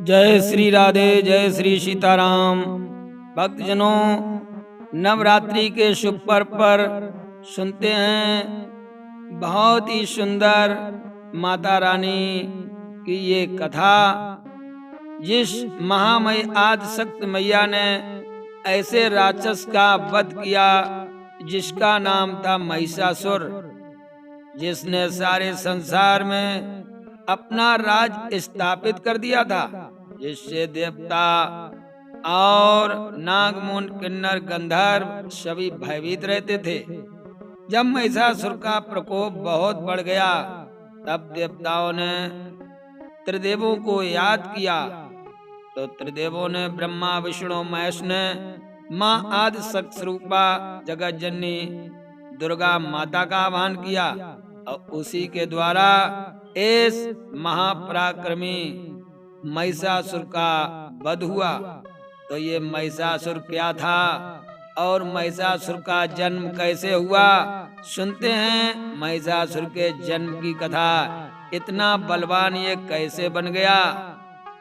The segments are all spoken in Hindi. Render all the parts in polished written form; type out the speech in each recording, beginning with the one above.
जय श्री राधे, जय श्री सीताराम। भक्तजनों, नवरात्रि के शुभ पर्व पर सुनते हैं बहुत ही सुंदर माता रानी की ये कथा। जिस महामय आदिशक्ति मैया ने ऐसे राक्षस का वध किया जिसका नाम था महिषासुर, जिसने सारे संसार में अपना राज स्थापित कर दिया था, जिससे देवता और नागमुन किन्नर गंधर्व सभी भयभीत रहते थे। जब महिषासुर का प्रकोप बहुत बढ़ गया, तब देवताओं ने त्रिदेवों को याद किया। तो त्रिदेवों ने ब्रह्मा विष्णु महेश ने माँ आदि शक्ति स्वरूपा जगत जननी दुर्गा माता का आह्वान किया और उसी के द्वारा इस महापराक्रमी महिषासुर का वध हुआ। तो ये महिषासुर क्या था और महिषासुर का जन्म कैसे हुआ, सुनते हैं महिषासुर के जन्म की कथा। इतना बलवान ये कैसे बन गया।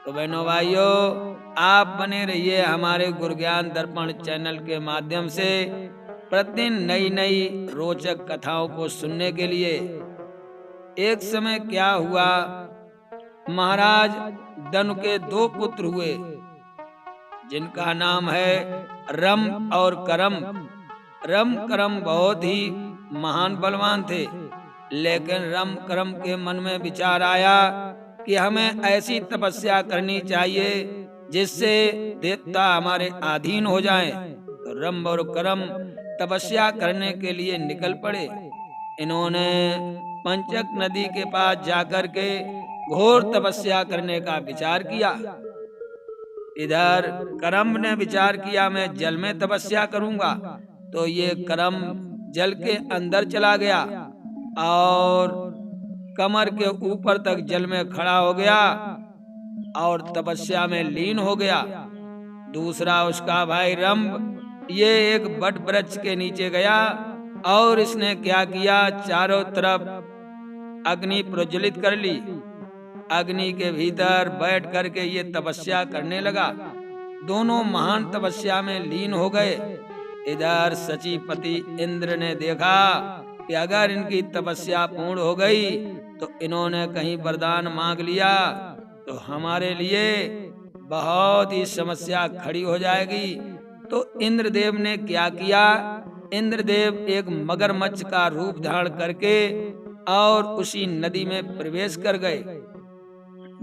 तो बहनों भाइयों, आप बने रहिए हमारे गुरु ज्ञान दर्पण चैनल के माध्यम से प्रतिदिन नई नई रोचक कथाओं को सुनने के लिए। एक समय क्या हुआ, महाराज दनु के दो पुत्र हुए जिनका नाम है रम और करम। रम करम बहुत ही महान बलवान थे, लेकिन रम करम के मन में विचार आया कि हमें ऐसी तपस्या करनी चाहिए जिससे देवता हमारे अधीन हो जाएं। तो रम और करम तपस्या करने के लिए निकल पड़े। इन्होंने पंचक नदी के पास जाकर के घोर तपस्या करने का विचार किया। इधर करम ने विचार किया मैं जल में तपस्या करूंगा। तो ये करम जल के अंदर चला गया और कमर के ऊपर तक जल में खड़ा हो गया और तपस्या में लीन हो गया। दूसरा उसका भाई रंभ ये एक बट वृक्ष के नीचे गया और इसने क्या किया, चारों तरफ अग्नि प्रज्वलित कर ली। अग्नि के भीतर बैठ करके ये तपस्या करने लगा। दोनों महान तपस्या में लीन हो गए। इधर सचीपति इंद्र ने देखा कि अगर इनकी तपस्या पूर्ण हो गई तो इन्होंने कहीं वरदान मांग लिया तो हमारे लिए बहुत ही समस्या खड़ी हो जाएगी। तो इंद्रदेव ने क्या किया, इंद्रदेव एक मगरमच्छ का रूप धारण करके और उसी नदी में प्रवेश कर गए।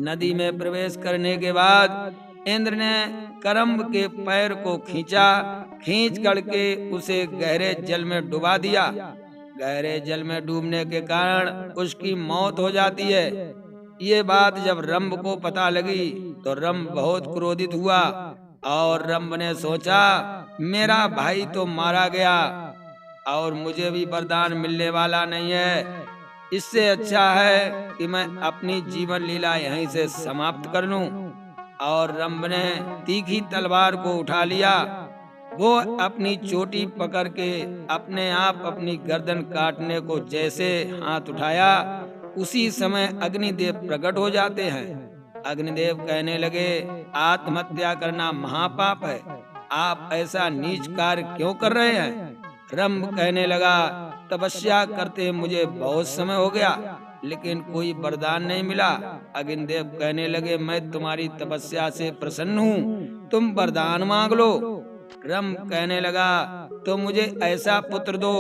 नदी में प्रवेश करने के बाद इंद्र ने करम के पैर को खींचा, खींच करके उसे गहरे जल में डुबा दिया। गहरे जल में डूबने के कारण उसकी मौत हो जाती है। ये बात जब रंभ को पता लगी तो रंभ बहुत क्रोधित हुआ और रंभ ने सोचा मेरा भाई तो मारा गया और मुझे भी वरदान मिलने वाला नहीं है। इससे अच्छा है कि मैं अपनी जीवन लीला यहीं से समाप्त कर लूं। और रंभ ने तीखी तलवार को उठा लिया। वो अपनी चोटी पकड़ के अपने आप अपनी गर्दन काटने को जैसे हाथ उठाया, उसी समय अग्निदेव प्रकट हो जाते हैं। अग्निदेव कहने लगे आत्महत्या करना महापाप है, आप ऐसा नीच कार्य क्यों कर रहे हैं। रंभ कहने लगा तपस्या करते मुझे बहुत समय हो गया लेकिन कोई वरदान नहीं मिला। अग्निदेव कहने लगे मैं तुम्हारी तपस्या से प्रसन्न हूँ, तुम वरदान मांग लो। रंभ कहने लगा तो मुझे ऐसा पुत्र दो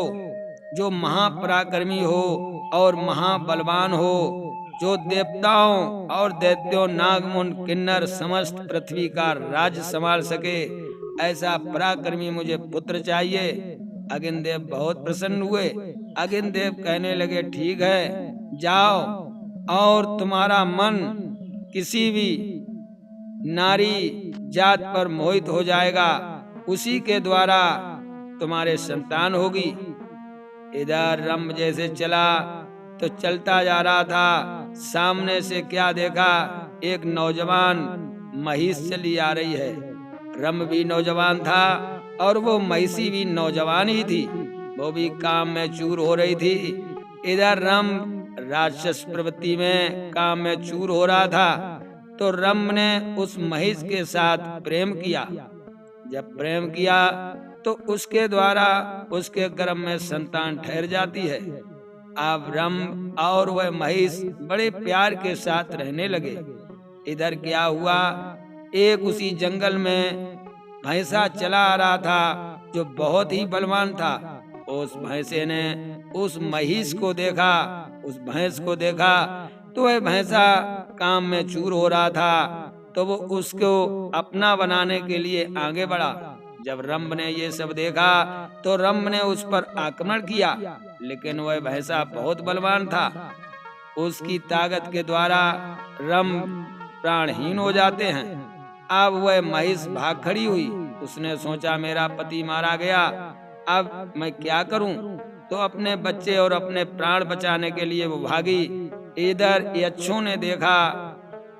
जो महापराक्रमी हो और महाबलवान हो, जो देवताओं और दैत्यों नागमुन किन्नर समस्त पृथ्वी का राज्य संभाल सके। ऐसा पराक्रमी मुझे पुत्र चाहिए। अग्निदेव बहुत प्रसन्न हुए। अग्निदेव कहने लगे ठीक है, जाओ और तुम्हारा मन किसी भी नारी जात पर मोहित हो जाएगा, उसी के द्वारा तुम्हारे संतान होगी। इधर रंभ जैसे चला तो चलता जा रहा था, सामने से क्या देखा, एक नौजवान महिष चली आ रही है। रंभ भी नौजवान था और वो महिषी भी नौजवान ही थी, वो भी काम में चूर हो रही थी। इधर रंभ राक्षस प्रवृत्ति में काम में चूर हो रहा था। तो रंभ ने उस महिष के साथ प्रेम किया। जब प्रेम किया तो उसके द्वारा उसके गर्भ में संतान ठहर जाती है। अब रंभ और वह महिष बड़े प्यार के साथ रहने लगे। इधर क्या हुआ, एक उसी जंगल में भैंसा चला आ रहा था जो बहुत ही बलवान था। उस भैंसे ने उस महिष को देखा, उस भैंस को देखा तो वह भैंसा काम में चूर हो रहा था, तो वो उसको अपना बनाने के लिए आगे बढ़ा। जब रंभ ने ये सब देखा तो रंभ ने उस पर आक्रमण किया, लेकिन वह भैंसा बहुत बलवान था। उसकी ताकत के द्वारा रंभ प्राणहीन हो जाते हैं। अब वह महिष भाग खड़ी हुई। उसने सोचा मेरा पति मारा गया, अब मैं क्या करूं? तो अपने बच्चे और अपने प्राण बचाने के लिए वो भागी। इधर यक्षों ने देखा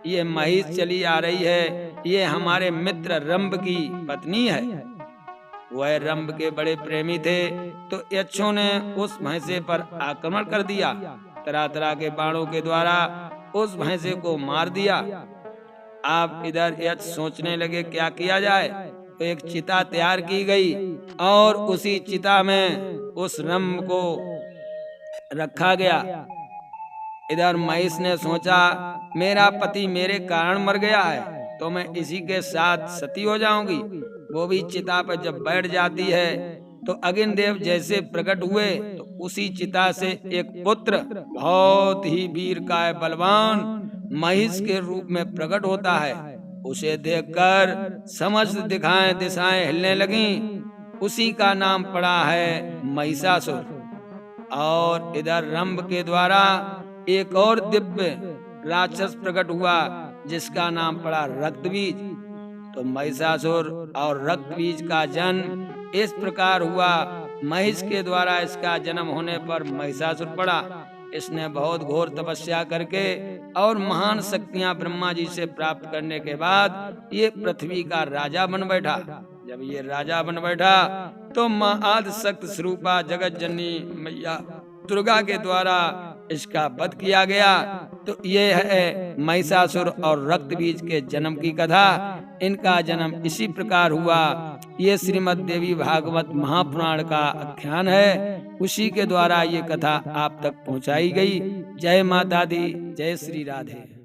ये महिष चली आ रही है, ये हमारे मित्र रंभ की पत्नी है। वह रंभ के बड़े प्रेमी थे, तो यक्षों ने उस भैंसे पर आक्रमण कर दिया। तरह तरह के बाणों के द्वारा उस भैंसे को मार दिया। आप इधर यक्ष सोचने लगे क्या किया जाए, तो एक चिता तैयार की गई और उसी चिता में उस रंभ को रखा गया। इधर महिष ने सोचा मेरा पति मेरे कारण मर गया है, तो मैं इसी के साथ सती हो जाऊंगी। वो भी चिता पर जब बैठ जाती है तो अग्नि देव जैसे प्रकट हुए तो उसी चिता से एक पुत्र बहुत ही वीरकाय बलवान महिष के रूप में प्रकट होता है। उसे देखकर समस्त दिशाएं हिलने लगीं। उसी का नाम पड़ा है महिषासुर। और इधर रंभ के द्वारा एक और दिव्य राक्षस प्रकट हुआ जिसका नाम पड़ा रक्तबीज। तो महिषासुर और रक्तबीज का जन्म इस प्रकार हुआ। महिष के द्वारा इसका जन्म होने पर महिषासुर पड़ा। इसने बहुत घोर तपस्या करके और महान शक्तियां ब्रह्मा जी से प्राप्त करने के बाद ये पृथ्वी का राजा बन बैठा। जब ये राजा बन बैठा तो मां आदि शक्ति स्वरूपा जगत जननी मैया दुर्गा के द्वारा इसका वध किया गया। तो ये है महिषासुर और रक्तबीज के जन्म की कथा। इनका जन्म इसी प्रकार हुआ। ये श्रीमद् देवी भागवत महापुराण का आख्यान है, उसी के द्वारा ये कथा आप तक पहुंचाई गई। जय माता दी, जय श्री राधे।